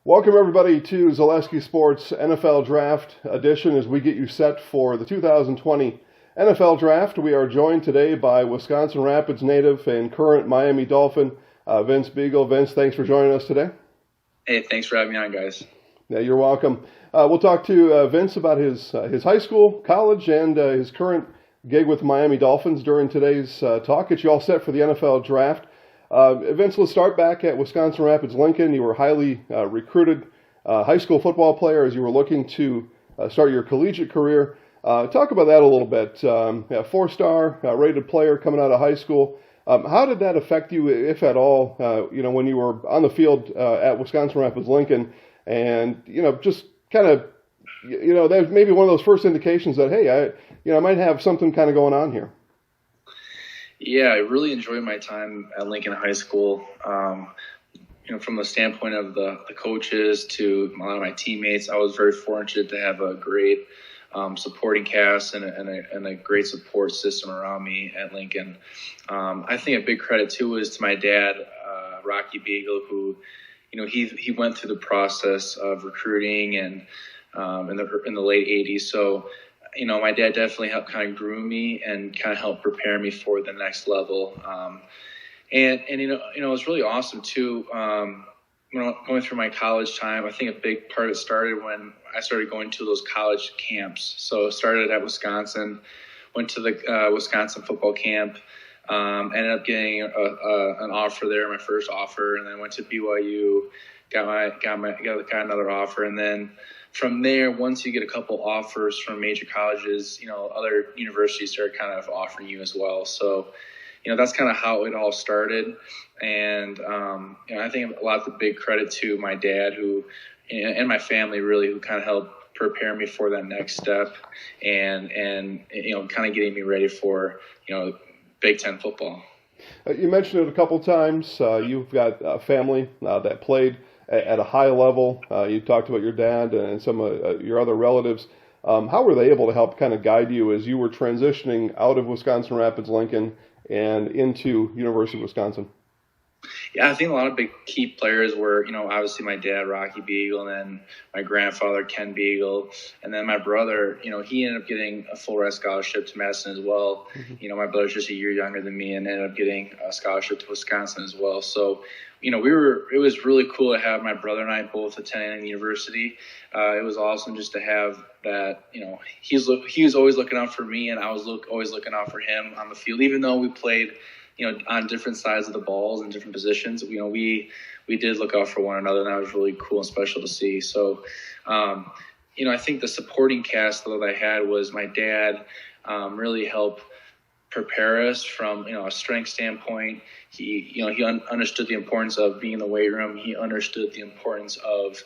Welcome, everybody, to Zaleski Sports NFL Draft Edition as we get you set for the 2020 NFL Draft. We are joined today by Wisconsin Rapids native and current Miami Dolphin, Vince Biegel. Vince, thanks for joining us today. Hey, thanks for having me on, guys. Yeah, you're welcome. We'll talk to Vince about his high school, college, and his current gig with Miami Dolphins during today's talk. Get you all set for the NFL Draft. Vince, let's start back at Wisconsin Rapids Lincoln. You were highly recruited high school football player as you were looking to start your collegiate career. Talk about that a little bit. Four-star rated player coming out of high school. How did that affect you, if at all, when you were on the field at Wisconsin Rapids Lincoln? And, just kind of, that was maybe one of those first indications that, hey, I might have something kind of going on here. Yeah, I really enjoyed my time at Lincoln High School. From the standpoint of the coaches to a lot of my teammates, I was very fortunate to have a great supporting cast and a great support system around me at Lincoln. I think a big credit too is to my dad, Rocky Biegel, who, he went through the process of recruiting and in the late '80s. So, my dad definitely helped kind of groom me and kind of helped prepare me for the next level. It was really awesome too. Going through my college time, I think a big part of it started when I started going to those college camps. So started at Wisconsin, went to the Wisconsin football camp, ended up getting an offer there, my first offer, and then went to BYU, got another offer, and then from there, once you get a couple offers from major colleges, other universities start kind of offering you as well. So, that's kind of how it all started. And, I think a lot of the big credit to my dad and my family really, who kind of helped prepare me for that next step and kind of getting me ready for, Big Ten football. You mentioned it a couple times. You've got a family that played at a high level. You talked about your dad and some of your other relatives. How were they able to help kind of guide you as you were transitioning out of Wisconsin Rapids Lincoln and into University of Wisconsin? Yeah, I think a lot of big key players were, obviously my dad, Rocky Biegel, and then my grandfather, Ken Biegel, and then my brother, he ended up getting a full ride scholarship to Madison as well. Mm-hmm. My brother's just a year younger than me and ended up getting a scholarship to Wisconsin as well. So, it was really cool to have my brother and I both attending the university. It was awesome just to have that, he was always looking out for me and I was always looking out for him on the field, even though we played on different sides of the balls and different positions. We did look out for one another, and that was really cool and special to see. So, I think the supporting cast that I had was my dad really helped prepare us from, a strength standpoint. He understood the importance of being in the weight room. He understood the importance of,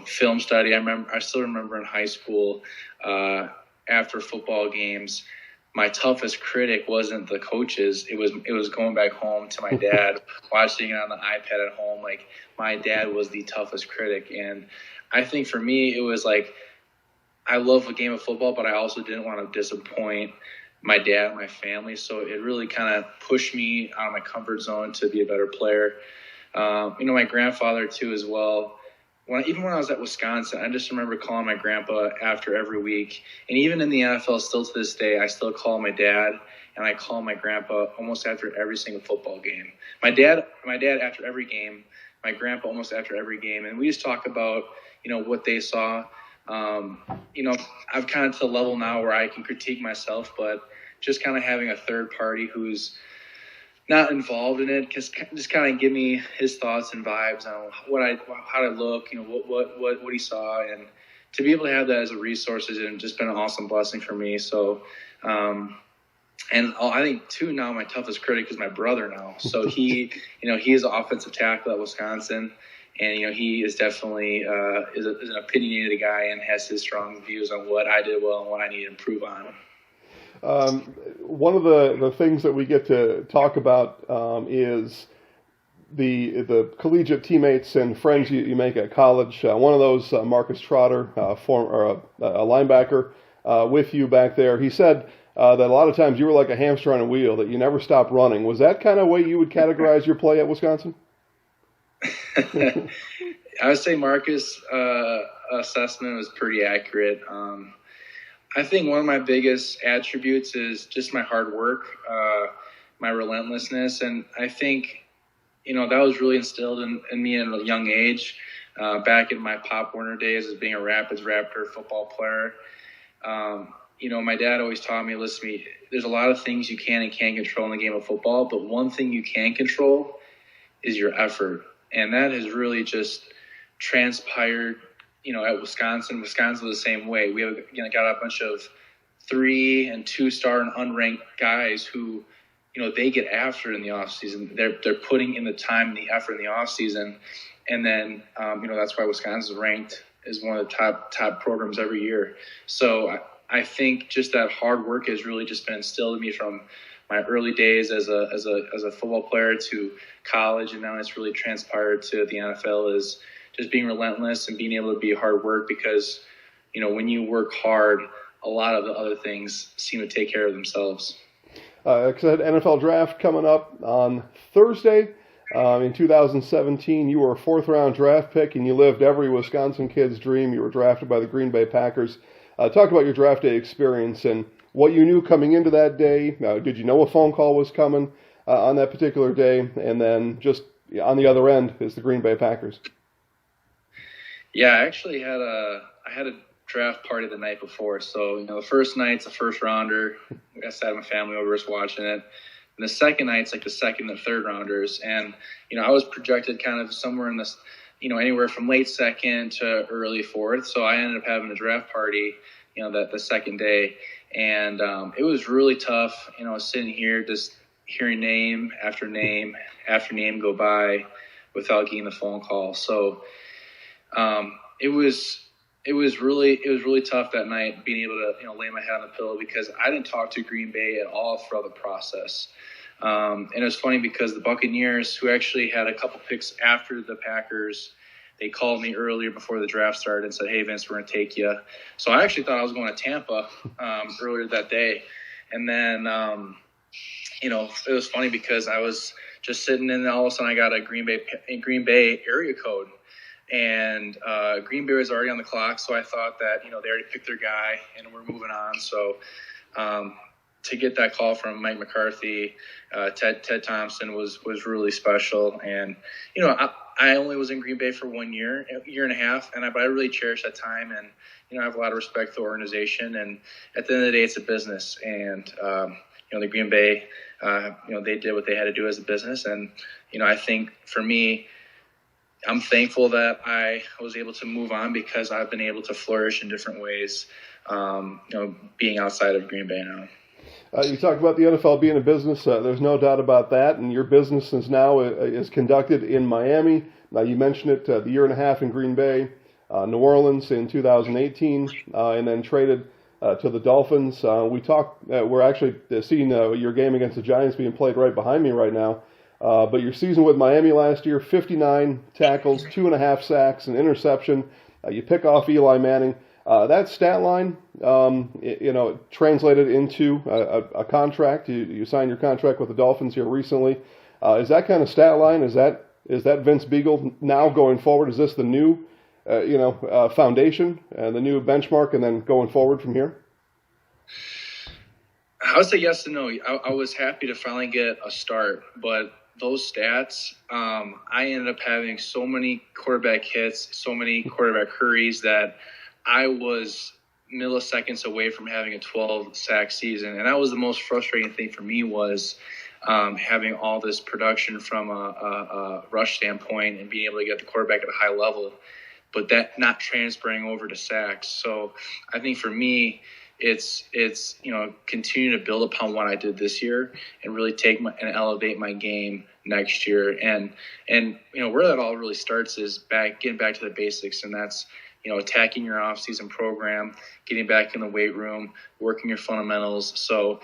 film study. I still remember in high school, after football games, my toughest critic wasn't the coaches. It was going back home to my dad, watching it on the iPad at home. Like, my dad was the toughest critic. And I think for me, it was like, I love a game of football, but I also didn't want to disappoint my dad and my family. So it really kind of pushed me out of my comfort zone to be a better player. My grandfather too, as well. Even when I was at Wisconsin, I just remember calling my grandpa after every week. And even in the NFL, still to this day, I still call my dad and I call my grandpa almost after every single football game. My dad after every game, my grandpa almost after every game. And we just talk about, what they saw. I've kind of to the level now where I can critique myself, but just kind of having a third party who's not involved in it, just kind of give me his thoughts and vibes on how I look, what he saw, and to be able to have that as a resource has just been an awesome blessing for me. So, and I think too now my toughest critic is my brother now. So he is an offensive tackle at Wisconsin, and he is definitely is an opinionated guy and has his strong views on what I did well and what I need to improve on. One of the things that we get to talk about is the collegiate teammates and friends you make at college. One of those, Marcus Trotter, a linebacker with you back there, he said that a lot of times you were like a hamster on a wheel, that you never stopped running. Was that kind of way you would categorize your play at Wisconsin? I would say Marcus' assessment was pretty accurate. I think one of my biggest attributes is just my hard work, my relentlessness, and I think that was really instilled in me at a young age. Back in my Pop Warner days as being a Rapids Raptor football player, my dad always taught me, listen to me, there's a lot of things you can and can't control in the game of football, but one thing you can control is your effort. And that has really just transpired, at Wisconsin. Wisconsin was the same way. We have got a bunch of 3- and 2-star and unranked guys who, they get after it in the offseason. They're putting in the time and the effort in the offseason. And then, that's why Wisconsin's ranked as one of the top programs every year. So I think just that hard work has really just been instilled in me from my early days as a football player to college, and now it's really transpired to the NFL, is just being relentless and being able to be hard work, because when you work hard, a lot of the other things seem to take care of themselves. NFL draft coming up on Thursday. In 2017, you were a 4th-round draft pick, and you lived every Wisconsin kid's dream. You were drafted by the Green Bay Packers. Talk about your draft day experience and what you knew coming into that day. Did you know a phone call was coming on that particular day? And then just on the other end is the Green Bay Packers. Yeah, I actually had a draft party the night before. So, the first night's a first rounder. I sat my family over, was watching it. And the second night's like the second and third rounders. And, I was projected kind of somewhere in this, anywhere from late second to early fourth. So I ended up having a draft party, that the second day. And it was really tough, sitting here just hearing name after name after name go by without getting the phone call. So it was really tough that night, being able to lay my head on the pillow, because I didn't talk to Green Bay at all throughout the process. And it was funny because the Buccaneers, who actually had a couple picks after the Packers, they called me earlier before the draft started and said, "Hey, Vince, we're going to take you." So I actually thought I was going to Tampa earlier that day. And then, it was funny because I was just sitting in, and all of a sudden I got a Green Bay area code. And Green Bay was already on the clock, so I thought that, they already picked their guy and we're moving on. So to get that call from Mike McCarthy, Ted Thompson was really special. And, I only was in Green Bay for 1 year, year and a half, but I really cherish that time. And, I have a lot of respect for the organization. And at the end of the day, it's a business. And, the Green Bay, they did what they had to do as a business. And, I think for me, I'm thankful that I was able to move on, because I've been able to flourish in different ways, being outside of Green Bay now. You talk about the NFL being a business. There's no doubt about that. And your business is conducted in Miami. Now, you mentioned it, the year and a half in Green Bay, New Orleans in 2018, and then traded to the Dolphins. We're actually seeing your game against the Giants being played right behind me right now. But your season with Miami last year, 59 tackles, 2.5 sacks, an interception. You pick off Eli Manning. That stat line, translated into a contract. You signed your contract with the Dolphins here recently. Is that kind of stat line? Is that Vince Biegel now going forward? Is this the new, foundation and the new benchmark, and then going forward from here? I would say yes and no. I was happy to finally get a start, but those stats, I ended up having so many quarterback hits, so many quarterback hurries, that I was milliseconds away from having a 12-sack season. And that was the most frustrating thing for me, was having all this production from a rush standpoint and being able to get the quarterback at a high level, but that not transferring over to sacks. So I think for me, it's continue to build upon what I did this year and really and elevate my game next year. And where that all really starts is getting back to the basics, and that's attacking your off-season program, getting back in the weight room, working your fundamentals. So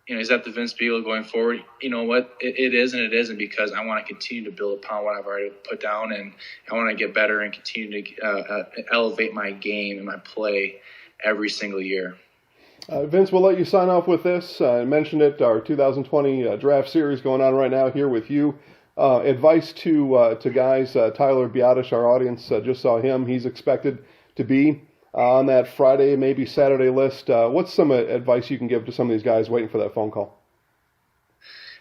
is that the Vince Biegel going forward? You know what? It is and it isn't, because I want to continue to build upon what I've already put down, and I want to get better and continue to elevate my game and my play every single year. Vince, we'll let you sign off with this. I mentioned it, our 2020 draft series going on right now here with you, advice to guys. Tyler Biadasz, our audience just saw him. He's expected to be on that Friday, maybe Saturday list. What's some advice you can give to some of these guys waiting for that phone call?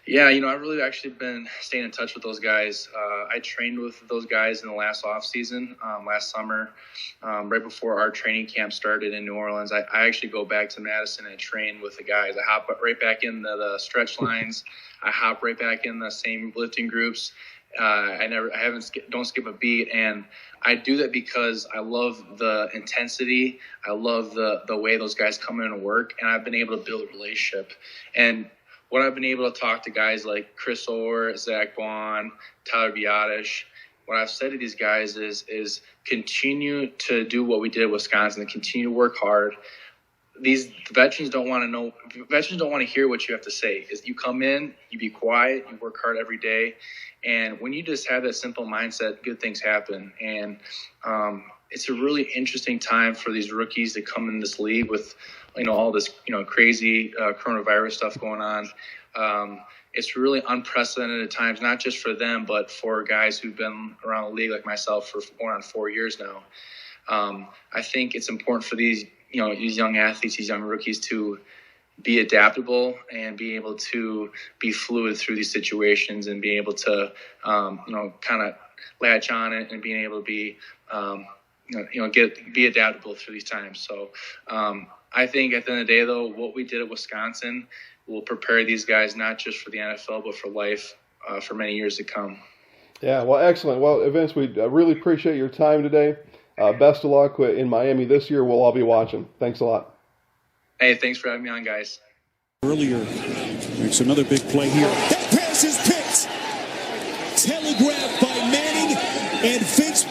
Yeah, I've really actually been staying in touch with those guys. I trained with those guys in the last off season, last summer, right before our training camp started in New Orleans. I actually go back to Madison and train with the guys. I hop right back in the stretch lines. I hop right back in the same lifting groups. Don't skip a beat, and I do that because I love the intensity. I love the way those guys come in and work, and I've been able to build a relationship. And what I've been able to talk to guys like Chris Orr, Zach Bond, Tyler Biadasz, what I've said to these guys is continue to do what we did at Wisconsin, continue to work hard. These veterans don't want to know. Veterans don't want to hear what you have to say. Is you come in, you be quiet, you work hard every day, and when you just have that simple mindset, good things happen. And it's a really interesting time for these rookies to come in this league with, all this, crazy coronavirus stuff going on. It's really unprecedented at times, not just for them, but for guys who've been around the league like myself for going on 4 years now. I think it's important for these young athletes, these young rookies, to be adaptable and be able to be fluid through these situations and be able to, kind of latch on it and being able to be, be adaptable through these times. So I think at the end of the day, though, what we did at Wisconsin will prepare these guys not just for the NFL, but for life for many years to come. Yeah, well, excellent. Well, Vince, we really appreciate your time today. Best of luck in Miami this year. We'll all be watching. Thanks a lot. Hey, thanks for having me on, guys. Earlier, makes another big play here. That pass is picked. Telegraphed by Manning, and Vince